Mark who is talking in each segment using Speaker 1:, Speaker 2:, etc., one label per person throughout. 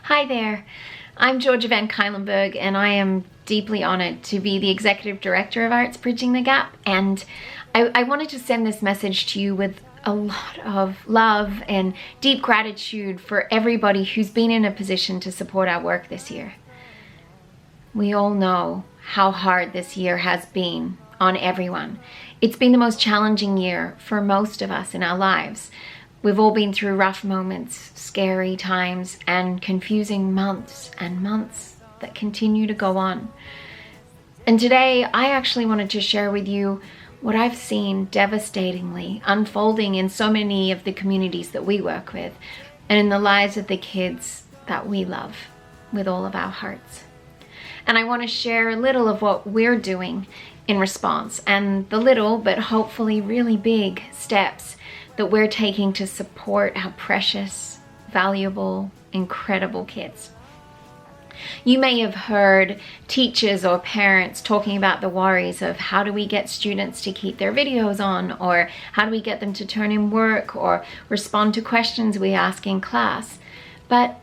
Speaker 1: Hi there, I'm Georgia Van Kuylenberg and I am deeply honored to be the Executive Director of Arts Bridging the Gap, and I wanted to send this message to you with a lot of love and deep gratitude for everybody who's been in a position to support our work this year. We all know how hard this year has been on everyone. It's been the most challenging year for most of us in our lives. We've all been through rough moments, scary times, and confusing months and months that continue to go on. And today, I actually wanted to share with you what I've seen devastatingly unfolding in so many of the communities that we work with, and in the lives of the kids that we love with all of our hearts. And I want to share a little of what we're doing in response, and the little but hopefully really big steps that we're taking to support our precious, valuable, incredible kids. You may have heard teachers or parents talking about the worries of how do we get students to keep their videos on, or how do we get them to turn in work or respond to questions we ask in class. But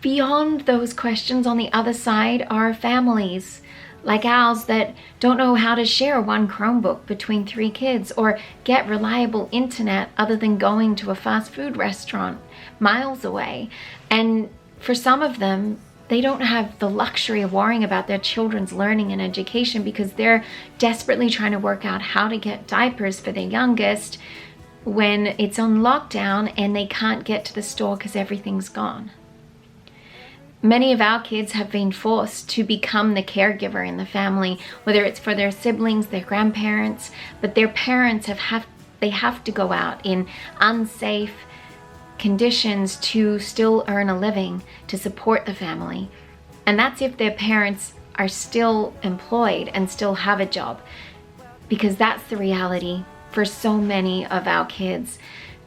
Speaker 1: beyond those questions, on the other side are families like ours that don't know how to share one Chromebook between 3 kids or get reliable internet other than going to a fast food restaurant miles away. And for some of them, they don't have the luxury of worrying about their children's learning and education because they're desperately trying to work out how to get diapers for their youngest when it's on lockdown and they can't get to the store because everything's gone. Many of our kids have been forced to become the caregiver in the family, whether it's for their siblings, their grandparents, but their parents have to go out in unsafe conditions to still earn a living to support the family. And that's if their parents are still employed and still have a job, because that's the reality for so many of our kids.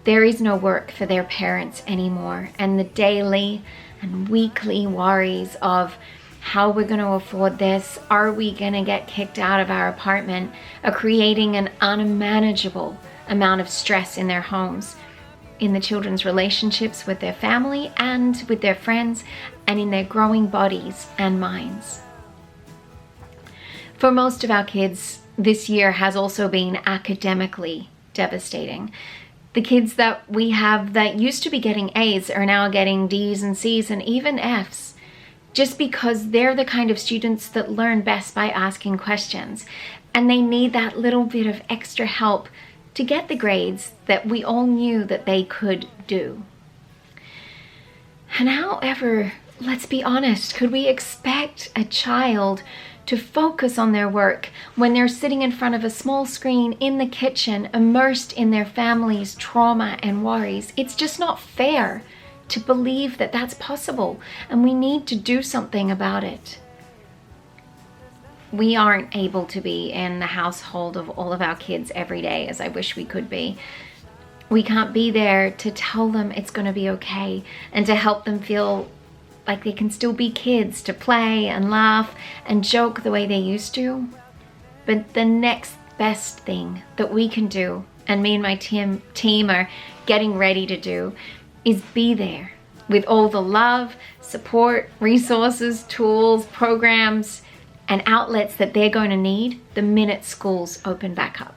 Speaker 1: There is no work for their parents anymore, and the daily and weekly worries of how we're going to afford this, are we going to get kicked out of our apartment, are creating an unmanageable amount of stress in their homes, in the children's relationships with their family and with their friends, and in their growing bodies and minds. For most of our kids, this year has also been academically devastating. The kids that we have that used to be getting A's are now getting D's and C's and even F's, just because they're the kind of students that learn best by asking questions, and they need that little bit of extra help to get the grades that we all knew that they could do. And however, let's be honest, could we expect a child to focus on their work when they're sitting in front of a small screen in the kitchen, immersed in their family's trauma and worries? It's just not fair to believe that that's possible, and we need to do something about it. We aren't able to be in the household of all of our kids every day as I wish we could be. We can't be there to tell them it's going to be okay and to help them feel like they can still be kids, to play and laugh and joke the way they used to. But the next best thing that we can do, and me and my team are getting ready to do, is be there with all the love, support, resources, tools, programs, and outlets that they're going to need the minute schools open back up.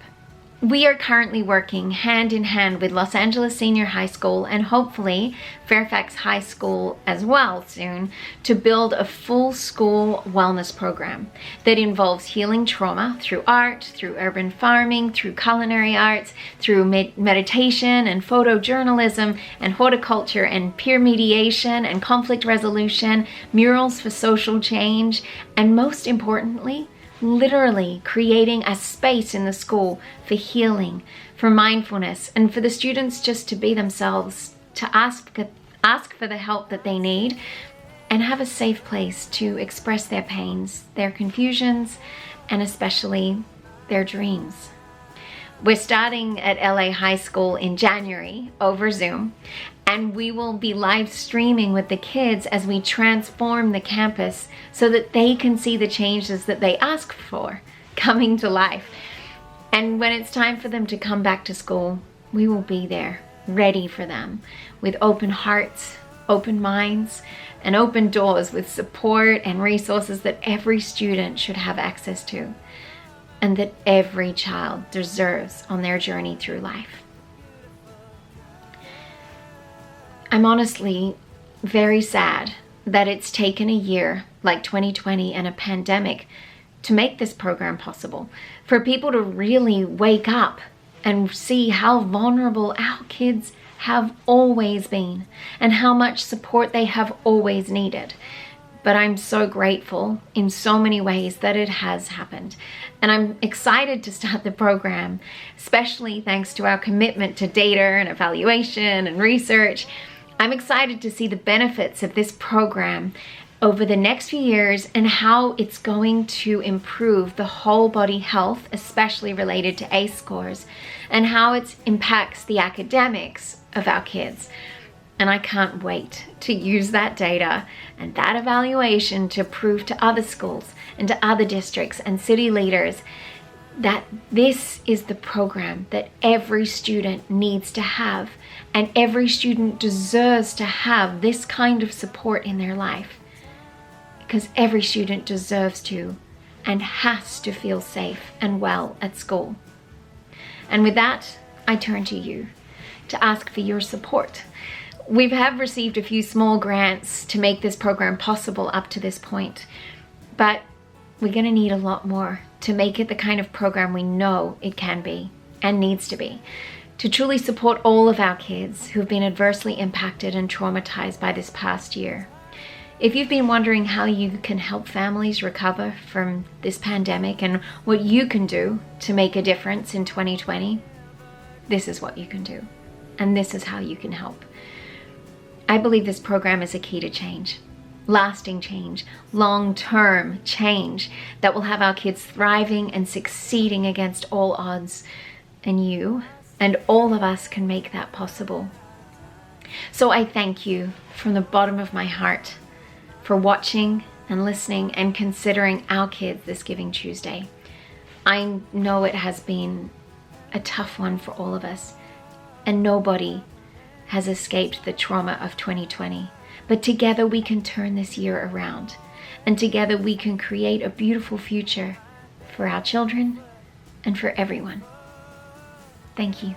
Speaker 1: We are currently working hand in hand with Los Angeles Senior High School and hopefully Fairfax High School as well soon to build a full school wellness program that involves healing trauma through art, through urban farming, through culinary arts, through meditation and photojournalism and horticulture and peer mediation and conflict resolution, murals for social change, and most importantly, literally creating a space in the school for healing, for mindfulness, and for the students just to be themselves, to ask for the help that they need, and have a safe place to express their pains, their confusions, and especially their dreams. We're starting at LA High School in January over Zoom, and we will be live streaming with the kids as we transform the campus so that they can see the changes that they ask for coming to life. And when it's time for them to come back to school, we will be there, ready for them, with open hearts, open minds and open doors with support and resources that every student should have access to, and that every child deserves on their journey through life. I'm honestly very sad that it's taken a year like 2020 and a pandemic to make this program possible, for people to really wake up and see how vulnerable our kids have always been and how much support they have always needed. But I'm so grateful in so many ways that it has happened. And I'm excited to start the program, especially thanks to our commitment to data and evaluation and research. I'm excited to see the benefits of this program over the next few years and how it's going to improve the whole body health, especially related to ACE scores, and how it impacts the academics of our kids. And I can't wait to use that data and that evaluation to prove to other schools and to other districts and city leaders that this is the program that every student needs to have, and every student deserves to have this kind of support in their life, because every student deserves to and has to feel safe and well at school. And with that, I turn to you to ask for your support. We have received a few small grants to make this program possible up to this point, but we're going to need a lot more to make it the kind of program we know it can be and needs to be, to truly support all of our kids who've been adversely impacted and traumatized by this past year. If you've been wondering how you can help families recover from this pandemic and what you can do to make a difference in 2020, this is what you can do, and this is how you can help. I believe this program is a key to change, lasting change, long-term change that will have our kids thriving and succeeding against all odds. And you and all of us can make that possible. So I thank you from the bottom of my heart for watching and listening and considering our kids this Giving Tuesday. I know it has been a tough one for all of us, and nobody has escaped the trauma of 2020. But together we can turn this year around, and together we can create a beautiful future for our children and for everyone. Thank you.